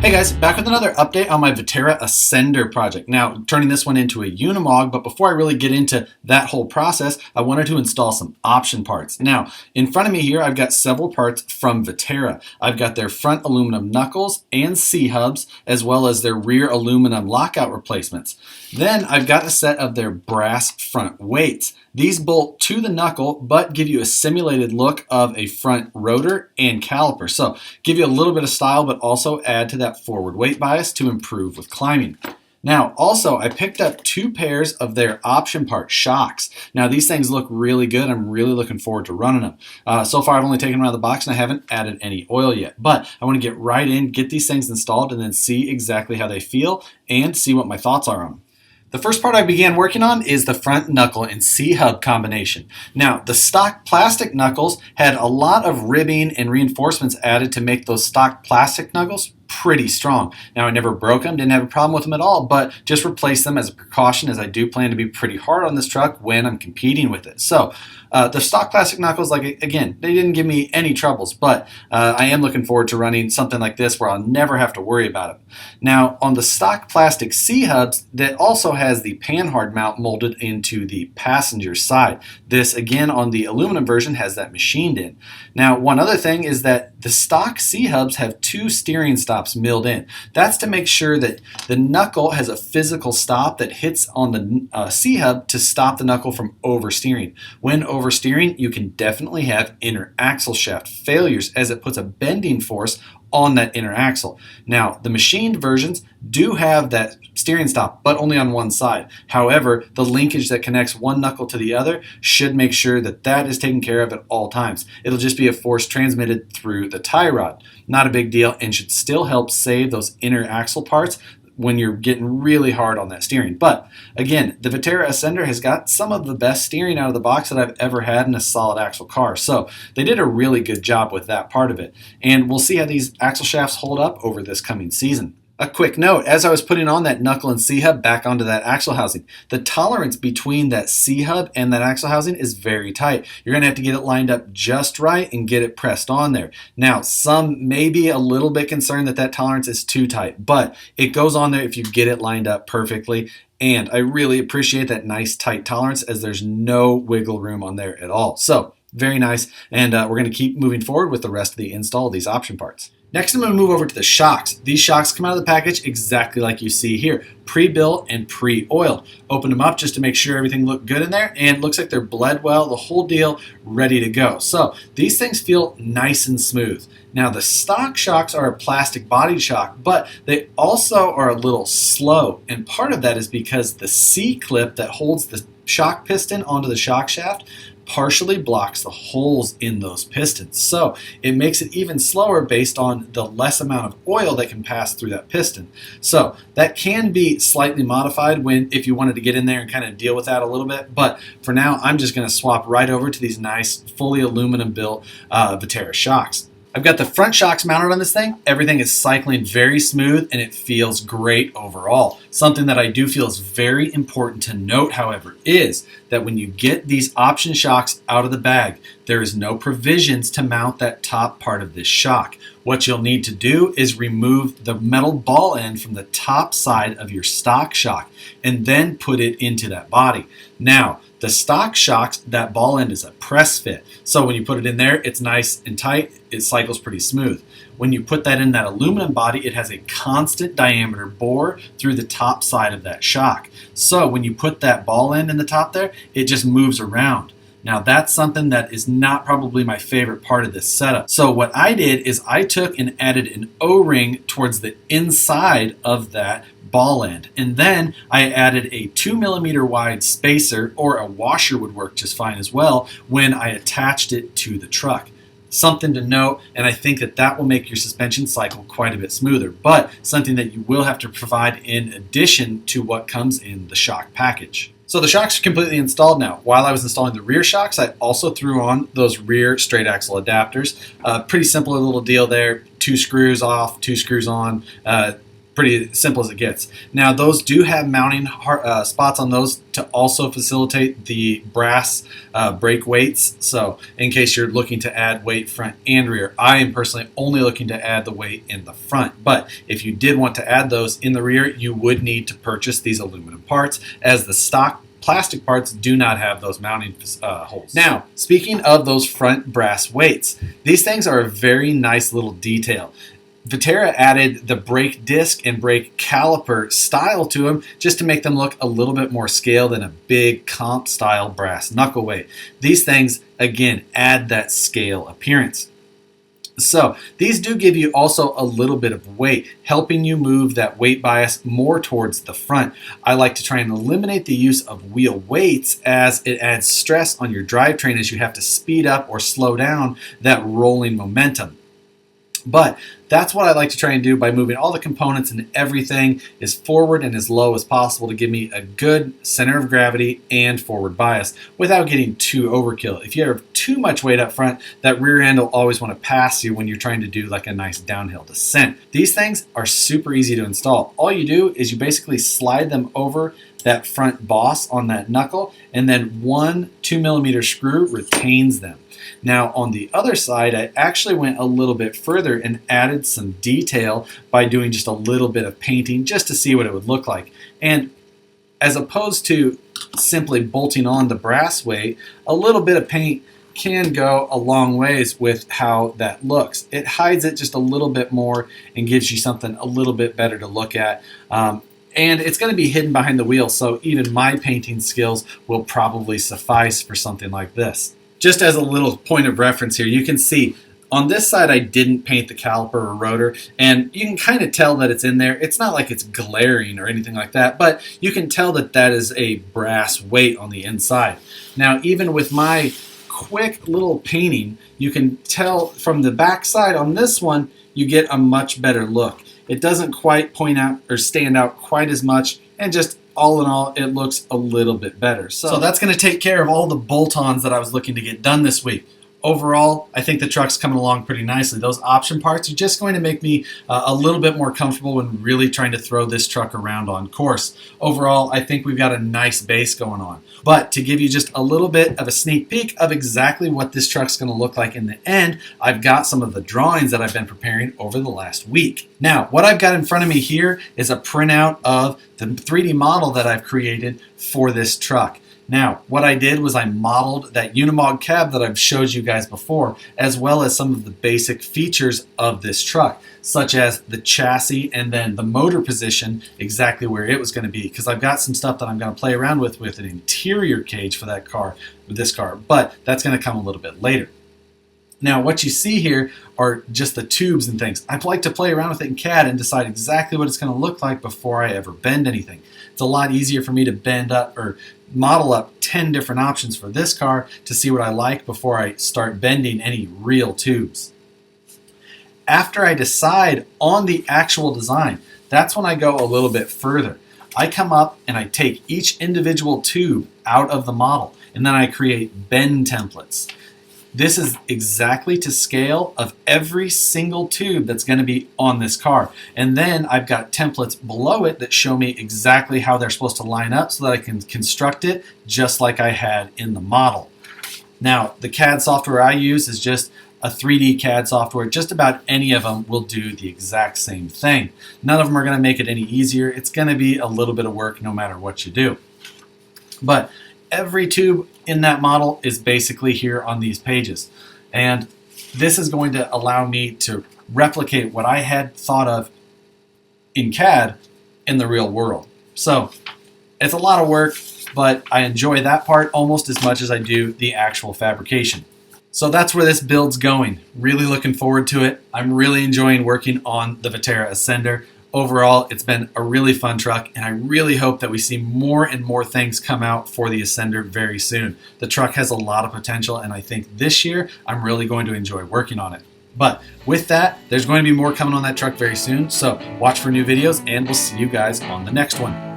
Hey guys, back with another update on my Vaterra Ascender project. Now, turning this one into a Unimog, but before I really get into that whole process, I wanted to install some option parts. Now, in front of me here, I've got several parts from Vaterra. I've got their front aluminum knuckles and C-hubs, as well as their rear aluminum lockout replacements. Then I've got a set of their brass front weights. These bolt to the knuckle, but give you a simulated look of a front rotor and caliper. So give you a little bit of style, but also add to that forward weight bias to improve with climbing. Now, also, I picked up 2 pairs of their option part shocks. Now, these things look really good. I'm really looking forward to running them. So far, I've only taken them out of the box and I haven't added any oil yet. But I want to get right in, get these things installed, and then see exactly how they feel and see what my thoughts are on them. The first part I began working on is the front knuckle and C-hub combination. Now, the stock plastic knuckles had a lot of ribbing and reinforcements added to make those stock plastic knuckles pretty strong. Now, I never broke them, didn't have a problem with them at all, but just replaced them as a precaution, as I do plan to be pretty hard on this truck when I'm competing with it. So the stock plastic knuckles, like, again, they didn't give me any troubles, but I am looking forward to running something like this where I'll never have to worry about it. Now, on the stock plastic C-hubs, that also has the panhard mount molded into the passenger side. This, again, on the aluminum version has that machined in. Now, one other thing is that the stock C-hubs have 2 steering stops milled in. That's to make sure that the knuckle has a physical stop that hits on the C-hub to stop the knuckle from oversteering. When oversteering, you can definitely have inner axle shaft failures as it puts a bending force on that inner axle. Now, the machined versions do have that steering stop, but only on one side. However, the linkage that connects one knuckle to the other should make sure that that is taken care of at all times. It'll just be a force transmitted through the tie rod. Not a big deal, and should still help save those inner axle parts when you're getting really hard on that steering. But again, the Vaterra Ascender has got some of the best steering out of the box that I've ever had in a solid axle car. So they did a really good job with that part of it. And we'll see how these axle shafts hold up over this coming season. A quick note, as I was putting on that knuckle and C-hub back onto that axle housing, the tolerance between that C-hub and that axle housing is very tight. You're going to have to get it lined up just right and get it pressed on there. Now, some may be a little bit concerned that that tolerance is too tight, but it goes on there if you get it lined up perfectly. And I really appreciate that nice tight tolerance, as there's no wiggle room on there at all. So, very nice. And we're going to keep moving forward with the rest of the install of these option parts. Next, I'm going to move over to the shocks. These shocks come out of the package exactly like you see here, pre-built and pre-oiled. Opened them up just to make sure everything looked good in there, and it looks like they're bled well, the whole deal, ready to go. So these things feel nice and smooth. Now, the stock shocks are a plastic body shock, but they also are a little slow, and part of that is because the C-clip that holds the shock piston onto the shock shaft partially blocks the holes in those pistons. So it makes it even slower based on the less amount of oil that can pass through that piston. So that can be slightly modified if you wanted to get in there and kind of deal with that a little bit. But for now, I'm just going to swap right over to these nice, fully aluminum built Vaterra shocks. I've got the front shocks mounted on this thing. Everything is cycling very smooth and it feels great overall. Something that I do feel is very important to note, however, is that when you get these option shocks out of the bag, there is no provisions to mount that top part of this shock. What you'll need to do is remove the metal ball end from the top side of your stock shock and then put it into that body. Now, the stock shocks, that ball end is a press fit. So when you put it in there, it's nice and tight. It cycles pretty smooth. When you put that in that aluminum body, it has a constant diameter bore through the top side of that shock. So when you put that ball end in the top there, it just moves around. Now, that's something that is not probably my favorite part of this setup. So what I did is I took and added an O-ring towards the inside of that ball end. And then I added a 2mm wide spacer, or a washer would work just fine as well, when I attached it to the truck. Something to note, and I think that that will make your suspension cycle quite a bit smoother, but something that you will have to provide in addition to what comes in the shock package. So the shocks are completely installed now. While I was installing the rear shocks, I also threw on those rear straight axle adapters. Pretty simple little deal there. 2 screws off, 2 screws on. pretty simple as it gets. Now those do have mounting spots on those to also facilitate the brass brake weights. So in case you're looking to add weight front and rear, I am personally only looking to add the weight in the front. But if you did want to add those in the rear, you would need to purchase these aluminum parts, as the stock plastic parts do not have those mounting holes. Now, speaking of those front brass weights, these things are a very nice little detail. Vaterra added the brake disc and brake caliper style to them just to make them look a little bit more scaled than a big comp style brass knuckle weight. These things, again, add that scale appearance. So these do give you also a little bit of weight, helping you move that weight bias more towards the front. I like to try and eliminate the use of wheel weights, as it adds stress on your drivetrain as you have to speed up or slow down that rolling momentum. But that's what I like to try and do by moving all the components and everything as forward and as low as possible to give me a good center of gravity and forward bias without getting too overkill. If you have too much weight up front, that rear end will always want to pass you when you're trying to do like a nice downhill descent. These things are super easy to install. All you do is you basically slide them over that front boss on that knuckle, and then one 2mm screw retains them. Now on the other side, I actually went a little bit further and added some detail by doing just a little bit of painting just to see what it would look like. And as opposed to simply bolting on the brass weight, a little bit of paint can go a long ways with how that looks. It hides it just a little bit more and gives you something a little bit better to look at. And it's going to be hidden behind the wheel, so even my painting skills will probably suffice for something like this. Just as a little point of reference here, you can see on this side I didn't paint the caliper or rotor, and you can kind of tell that it's in there. It's not like it's glaring or anything like that, but you can tell that that is a brass weight on the inside. Now even with my quick little painting, you can tell from the back side on this one, you get a much better look. It doesn't quite point out or stand out quite as much, and just all in all, it looks a little bit better. So that's going to take care of all the bolt-ons that I was looking to get done this week. Overall, I think the truck's coming along pretty nicely. Those option parts are just going to make me a little bit more comfortable when really trying to throw this truck around on course. Overall, I think we've got a nice base going on. But to give you just a little bit of a sneak peek of exactly what this truck's going to look like in the end, I've got some of the drawings that I've been preparing over the last week. Now, what I've got in front of me here is a printout of the 3D model that I've created for this truck. Now, what I did was I modeled that Unimog cab that I've showed you guys before, as well as some of the basic features of this truck, such as the chassis and then the motor position, exactly where it was going to be, because I've got some stuff that I'm going to play around with an interior cage for that car, with this car, but that's going to come a little bit later. Now, what you see here are just the tubes and things. I like to play around with it in CAD and decide exactly what it's going to look like before I ever bend anything. It's a lot easier for me to bend up or model up 10 different options for this car to see what I like before I start bending any real tubes. After I decide on the actual design, that's when I go a little bit further. I come up and I take each individual tube out of the model, and then I create bend templates. This is exactly to scale of every single tube that's going to be on this car. And then I've got templates below it that show me exactly how they're supposed to line up so that I can construct it just like I had in the model. Now, the CAD software I use is just a 3D CAD software. Just about any of them will do the exact same thing. None of them are going to make it any easier. It's going to be a little bit of work no matter what you do. But every tube in that model is basically here on these pages. And this is going to allow me to replicate what I had thought of in CAD in the real world. So it's a lot of work, but I enjoy that part almost as much as I do the actual fabrication. So that's where this build's going. Really looking forward to it. I'm really enjoying working on the Vaterra Ascender. Overall, it's been a really fun truck, and I really hope that we see more and more things come out for the Ascender very soon. The truck has a lot of potential, and I think this year I'm really going to enjoy working on it. But with that, there's going to be more coming on that truck very soon, so watch for new videos, and we'll see you guys on the next one.